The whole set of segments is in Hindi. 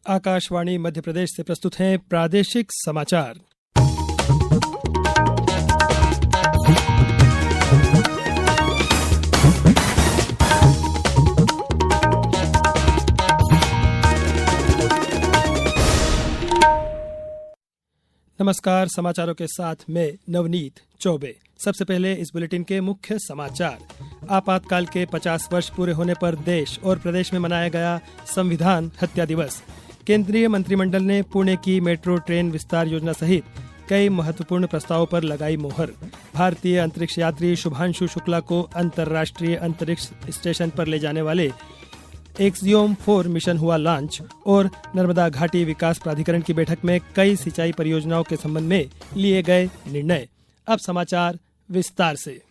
आकाशवाणी मध्य प्रदेश से प्रस्तुत हैं प्रादेशिक समाचार। नमस्कार, समाचारों के साथ मैं नवनीत चौबे। सबसे पहले इस बुलेटिन के मुख्य समाचार। आपातकाल के 50 वर्ष पूरे होने पर देश और प्रदेश में मनाया गया संविधान हत्या दिवस। केंद्रीय मंत्रिमंडल ने पुणे की मेट्रो ट्रेन विस्तार योजना सहित कई महत्वपूर्ण प्रस्तावों पर लगाई मोहर। भारतीय अंतरिक्ष यात्री शुभांशु शुक्ला को अंतर्राष्ट्रीय अंतरिक्ष स्टेशन पर ले जाने वाले एक्सियोम 4 मिशन हुआ लॉन्च। और नर्मदा घाटी विकास प्राधिकरण की बैठक में कई सिंचाई परियोजनाओं के संबंध में लिए गए निर्णय। अब समाचार विस्तार से।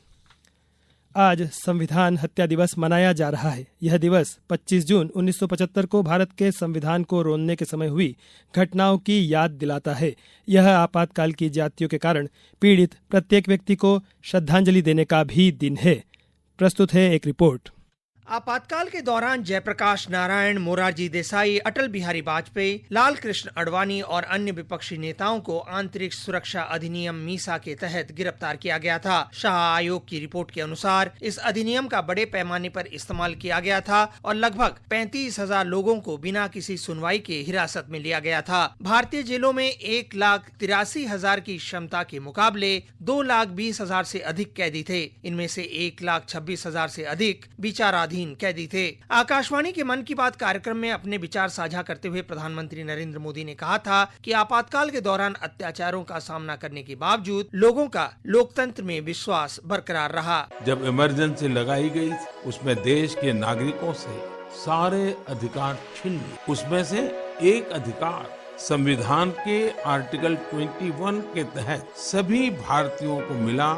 आज संविधान हत्या दिवस मनाया जा रहा है। यह दिवस 25 जून 1975 को भारत के संविधान को रोलने के समय हुई घटनाओं की याद दिलाता है। यह आपातकाल की ज्यादतियों के कारण पीड़ित प्रत्येक व्यक्ति को श्रद्धांजलि देने का भी दिन है। प्रस्तुत है एक रिपोर्ट। आपातकाल के दौरान जयप्रकाश नारायण, मोरारजी देसाई, अटल बिहारी वाजपेयी, लाल कृष्ण अडवाणी और अन्य विपक्षी नेताओं को आंतरिक सुरक्षा अधिनियम मीसा के तहत गिरफ्तार किया गया था। शाह आयोग की रिपोर्ट के अनुसार इस अधिनियम का बड़े पैमाने पर इस्तेमाल किया गया था और लगभग 35,000 लोगों को बिना किसी सुनवाई के हिरासत में लिया गया था। भारतीय जेलों में 1,83,000 की क्षमता के मुकाबले 2,20,000 से अधिक कैदी थे। इनमें से 1,26,000 से अधिक विचाराधीन कैदी थे। आकाशवाणी के मन की बात कार्यक्रम में अपने विचार साझा करते हुए प्रधानमंत्री नरेंद्र मोदी ने कहा था कि आपातकाल के दौरान अत्याचारों का सामना करने के बावजूद लोगों का लोकतंत्र में विश्वास बरकरार रहा। जब इमरजेंसी लगाई गई उसमें देश के नागरिकों से सारे अधिकार छीन लिए। उसमें से एक अधिकार संविधान के आर्टिकल 21 के तहत सभी भारतीयों को मिला,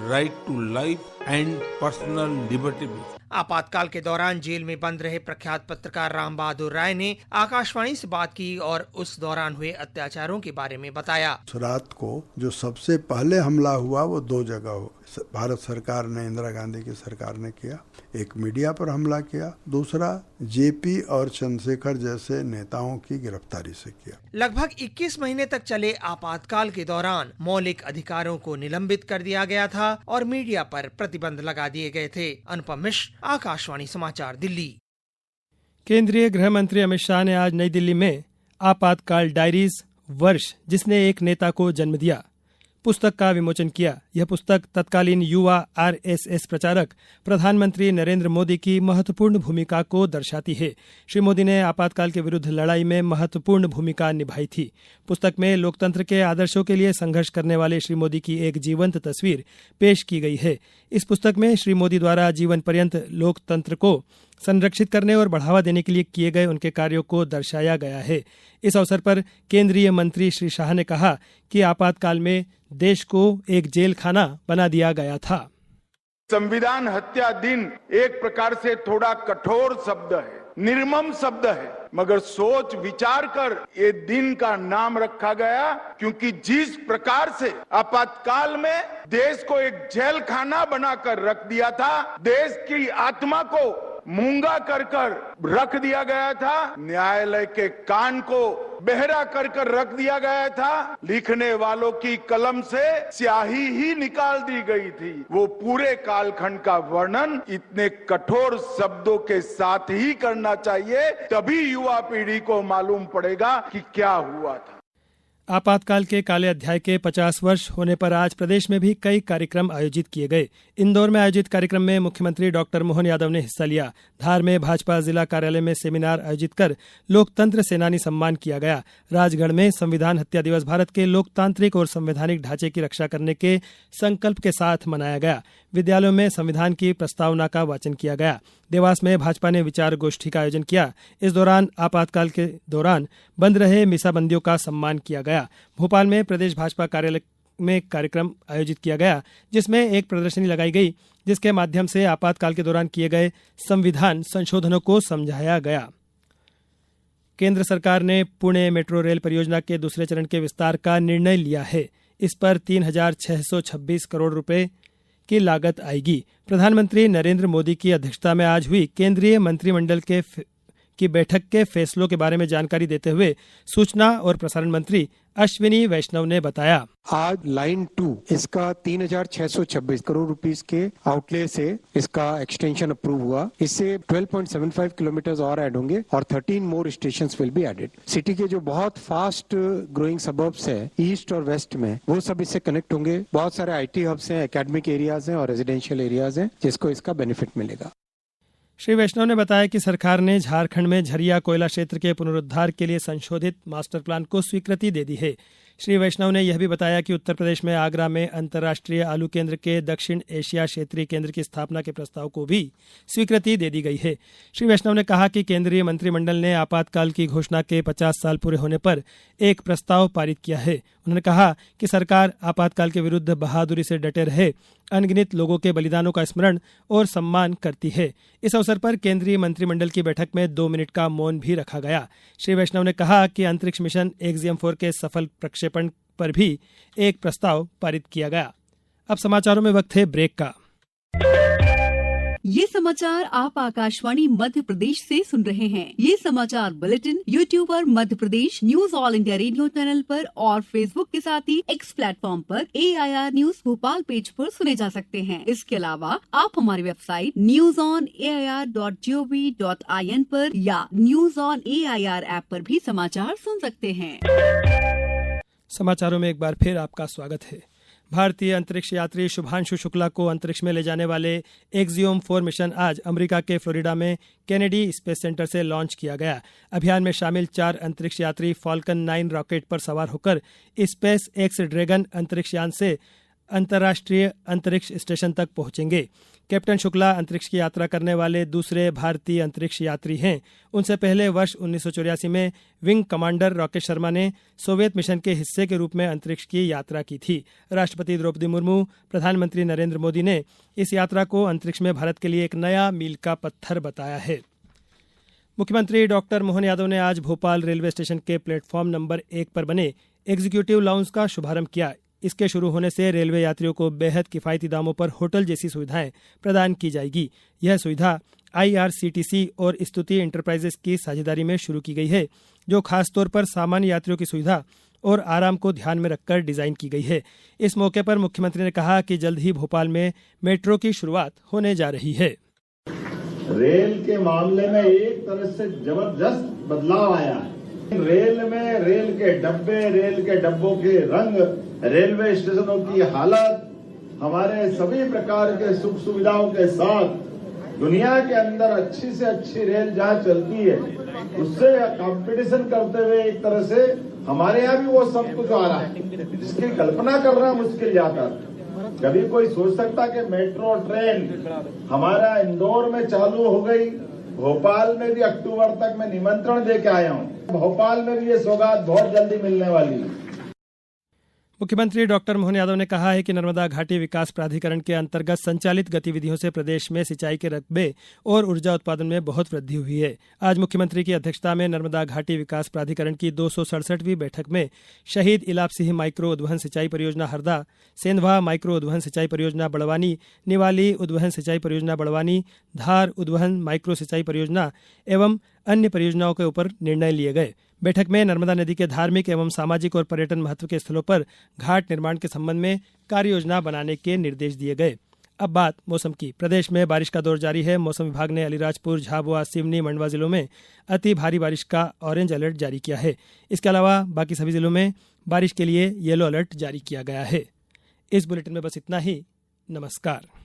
right to life and personal liberty. आपातकाल के दौरान जेल में बंद रहे प्रख्यात पत्रकार राम बहादुर राय ने आकाशवाणी से बात की और उस दौरान हुए अत्याचारों के बारे में बताया। रात को जो सबसे पहले हमला हुआ वो 2 जगह हो। भारत सरकार ने, इंदिरा गांधी की सरकार ने किया। एक मीडिया पर हमला किया, दूसरा जेपी और चंद्रशेखर जैसे नेताओं की गिरफ्तारी से किया। लगभग 21 महीने तक चले आपातकाल के दौरान मौलिक अधिकारों को निलंबित कर दिया गया था और मीडिया पर प्रतिबंध लगा दिए गए थे। अनुपम मिश्र, आकाशवाणी समाचार, दिल्ली। केंद्रीय गृह मंत्री अमित शाह ने आज नई दिल्ली में आपातकाल डायरीज वर्ष जिसने एक नेता को जन्म दिया पुस्तक का विमोचन किया। यह पुस्तक तत्कालीन युवा आरएसएस प्रचारक प्रधानमंत्री नरेंद्र मोदी की महत्वपूर्ण भूमिका को दर्शाती है। श्री मोदी ने आपातकाल के विरुद्ध लड़ाई में महत्वपूर्ण भूमिका निभाई थी। पुस्तक में लोकतंत्र के आदर्शों के लिए संघर्ष करने वाले श्री मोदी की एक जीवंत तस्वीर पेश की गई है। इस पुस्तक में श्री मोदी द्वारा जीवन पर्यंत लोकतंत्र को संरक्षित करने और बढ़ावा देने के लिए किए गए उनके कार्यों को दर्शाया गया है। इस अवसर पर केंद्रीय मंत्री श्री शाह ने कहा कि आपातकाल में देश को एक जेल खाना बना दिया गया था। संविधान हत्या दिन एक प्रकार से थोड़ा कठोर शब्द है, निर्मम शब्द है, मगर सोच विचार कर ये दिन का नाम रखा गया, क्योंकि जिस प्रकार से आपातकाल में देश को एक जेल खाना बनाकर रख दिया था, देश की आत्मा को मूंगा कर रख दिया गया था, न्यायालय के कान को बहरा कर रख दिया गया था, लिखने वालों की कलम से स्याही ही निकाल दी गई थी। वो पूरे कालखंड का वर्णन इतने कठोर शब्दों के साथ ही करना चाहिए, तभी युवा पीढ़ी को मालूम पड़ेगा कि क्या हुआ था। आपातकाल के काले अध्याय के 50 वर्ष होने पर आज प्रदेश में भी कई कार्यक्रम आयोजित किए गए। इंदौर में आयोजित कार्यक्रम में मुख्यमंत्री डॉक्टर मोहन यादव ने हिस्सा लिया। धार में भाजपा जिला कार्यालय में सेमिनार आयोजित कर लोकतंत्र सेनानी सम्मान किया गया। राजगढ़ में संविधान हत्या दिवस भारत के लोकतांत्रिक और संवैधानिक ढांचे की रक्षा करने के संकल्प के साथ मनाया गया। विद्यालयों में संविधान की प्रस्तावना का वाचन किया गया। देवास में भाजपा ने विचार गोष्ठी का आयोजन किया। इस दौरान आपातकाल के दौरान बंद रहे मीसाबंदियों का सम्मान किया गया। भोपाल में प्रदेश भाजपा कार्यालय में कार्यक्रम आयोजित किया गया, जिसमें एक प्रदर्शनी लगाई गई, जिसके माध्यम से आपातकाल के दौरान किए गए संविधान संशोधनों को समझाया गया। केंद्र सरकार ने पुणे मेट्रो रेल परियोजना के दूसरे चरण के विस्तार का निर्णय लिया है। इस पर 3,626 करोड़ रुपए की लागत आएगी। प्रधानमंत्री नरेंद्र मोदी की अध्यक्षता में आज हुई केंद्रीय मंत्रिमंडल की बैठक के फैसलों के बारे में जानकारी देते हुए सूचना और प्रसारण मंत्री अश्विनी वैष्णव ने बताया, आज लाइन 2 इसका 3,626 करोड़ रुपीस के आउटले से इसका एक्सटेंशन अप्रूव हुआ। इससे 12.75 किलोमीटर और ऐड होंगे और 13 more stations will be added. City के जो बहुत फास्ट ग्रोइंग सबर्ब्स है ईस्ट और वेस्ट में, वो सब इससे कनेक्ट होंगे। बहुत सारे IT हब्स हैं, एकेडमिक एरियाज हैं और रेजिडेंशियल एरियाज हैं, जिसको इसका बेनिफिट मिलेगा। श्री वैष्णव ने बताया कि सरकार ने झारखंड में झरिया कोयला क्षेत्र के पुनरुद्धार के लिए संशोधित मास्टर प्लान को स्वीकृति दे दी है। श्री वैष्णव ने यह भी बताया कि उत्तर प्रदेश में आगरा में अंतर्राष्ट्रीय आलू केंद्र के दक्षिण एशिया क्षेत्रीय केंद्र की स्थापना के प्रस्ताव को भी स्वीकृति दे दी गई है। श्री वैष्णव ने कहा कि केंद्रीय मंत्रिमंडल ने आपातकाल की घोषणा के 50 साल पूरे होने पर एक प्रस्ताव पारित किया है। उन्होंने कहा कि सरकार आपातकाल के विरुद्ध बहादुरी से डटे रहे अनगिनत लोगों के बलिदानों का स्मरण और सम्मान करती है। इस अवसर पर केंद्रीय मंत्रिमंडल की बैठक में 2 मिनट का मौन भी रखा गया। श्री वैष्णव ने कहा कि अंतरिक्ष मिशन एक्जियम-4 के सफल प्रक्षेपण पर भी एक प्रस्ताव पारित किया गया। अब समाचारों में वक्त है ब्रेक का। ये समाचार आप आकाशवाणी मध्य प्रदेश से सुन रहे हैं। ये समाचार बुलेटिन यूट्यूब पर Madhya Pradesh news all India radio channel पर और फेसबुक के साथ ही एक्स प्लेटफॉर्म पर AIR न्यूज भोपाल पेज पर सुने जा सकते हैं। इसके अलावा आप हमारी वेबसाइट newsonair.gov.in पर या न्यूज ऑन AIR ऐप पर भी समाचार सुन सकते हैं। समाचारों में एक बार फिर आपका स्वागत है। भारतीय अंतरिक्ष यात्री शुभांशु शुक्ला को अंतरिक्ष में ले जाने वाले एक्जियोम-4 मिशन आज अमेरिका के फ्लोरिडा में केनेडी स्पेस सेंटर से लॉन्च किया गया। अभियान में शामिल 4 अंतरिक्ष यात्री फाल्कन 9 रॉकेट पर सवार होकर स्पेस एक्स ड्रैगन अंतरिक्ष यान से अंतर्राष्ट्रीय अंतरिक्ष स्टेशन तक पहुंचेंगे। कैप्टन शुक्ला अंतरिक्ष की यात्रा करने वाले दूसरे भारतीय अंतरिक्ष यात्री हैं। उनसे पहले वर्ष 1984 में विंग कमांडर राकेश शर्मा ने सोवियत मिशन के हिस्से के रूप में अंतरिक्ष की यात्रा की थी। राष्ट्रपति द्रौपदी मुर्मू, प्रधानमंत्री नरेंद्र मोदी ने इस यात्रा को अंतरिक्ष में भारत के लिए एक नया मील का पत्थर बताया है। मुख्यमंत्री डॉक्टर मोहन यादव ने आज भोपाल रेलवे स्टेशन के प्लेटफॉर्म नंबर 1 पर बने एग्जीक्यूटिव लाउंज का शुभारंभ किया। इसके शुरू होने से रेलवे यात्रियों को बेहद किफायती दामों पर होटल जैसी सुविधाएं प्रदान की जाएगी। यह सुविधा IRCTC और स्तुति एंटरप्राइजेस की साझेदारी में शुरू की गई है, जो खासतौर पर सामान्य यात्रियों की सुविधा और आराम को ध्यान में रखकर डिजाइन की गई है। इस मौके पर मुख्यमंत्री ने कहा कि जल्द ही भोपाल में मेट्रो की शुरुआत होने जा रही है। रेल के मामले में एक तरह से जबरदस्त बदलाव आया है। रेल में रेल के डब्बे, रेल के डब्बों के रंग, रेलवे स्टेशनों की हालत, हमारे सभी प्रकार के सुख सुविधाओं के साथ दुनिया के अंदर अच्छी से अच्छी रेल जहाँ चलती है उससे कंपटीशन करते हुए एक तरह से हमारे यहाँ भी वो सब कुछ आ रहा है, जिसकी कल्पना करना मुश्किल जाता है। कभी कोई सोच सकता कि मेट्रो ट्रेन हमारा इंदौर में चालू हो गई, भोपाल में भी अक्टूबर तक मैं निमंत्रण दे के आया हूँ। भोपाल में भी ये सौगात बहुत जल्दी मिलने वाली है। मुख्यमंत्री डॉक्टर मोहन यादव ने कहा है कि नर्मदा घाटी विकास प्राधिकरण के अंतर्गत संचालित गतिविधियों से प्रदेश में सिंचाई के रकबे और ऊर्जा उत्पादन में बहुत वृद्धि हुई है। आज मुख्यमंत्री की अध्यक्षता में नर्मदा घाटी विकास प्राधिकरण की 267वीं बैठक में शहीद इलाप सिंह माइक्रो उद्वहन सिंचाई परियोजना हरदा, सेंधवा माइक्रो उद्वहन सिंचाई परियोजना बड़वानी, निवाली उद्वहन सिंचाई परियोजना बड़वानी, धार उद्वहन माइक्रो सिंचाई परियोजना एवं अन्य परियोजनाओं के ऊपर निर्णय लिए गए। बैठक में नर्मदा नदी के धार्मिक एवं सामाजिक और पर्यटन महत्व के स्थलों पर घाट निर्माण के संबंध में कार्य योजना बनाने के निर्देश दिए गए। अब बात मौसम की। प्रदेश में बारिश का दौर जारी है। मौसम विभाग ने अलीराजपुर, झाबुआ, सिवनी, मंडवा जिलों में अति भारी बारिश का ऑरेंज अलर्ट जारी किया है। इसके अलावा बाकी सभी जिलों में बारिश के लिए येलो अलर्ट जारी किया गया है। इस बुलेटिन में बस इतना ही। नमस्कार।